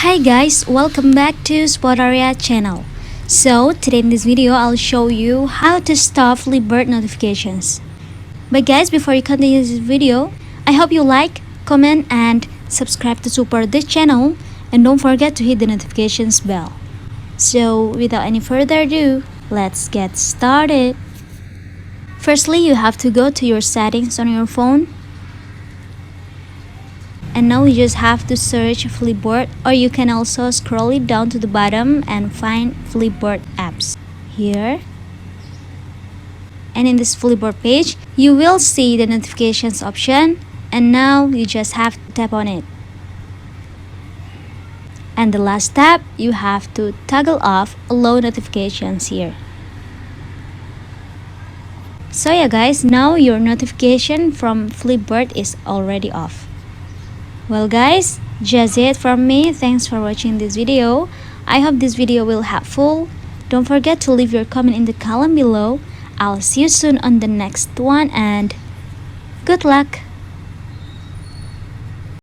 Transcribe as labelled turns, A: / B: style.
A: Hi guys, welcome back to Spotaria channel. So today in this video I'll show you how to stop Flipboard notifications. But guys, before you continue this video, I hope you like, comment and subscribe to support this channel, and don't forget to hit the notifications bell. So without any further ado, let's get started. Firstly, you have to go to your settings on your phone. And now you just have to search Flipboard, or you can also scroll it down to the bottom and find Flipboard apps here. And in this Flipboard page, you will see the notifications option, and now you just have to tap on it. And the last step, you have to toggle off allow notifications here. So yeah guys, now your notification from Flipboard is already off. Well guys, just it from me. Thanks for watching this video. I hope this video will helpful. Don't forget to leave your comment in the column below. I'll see you soon on the next one, and good luck.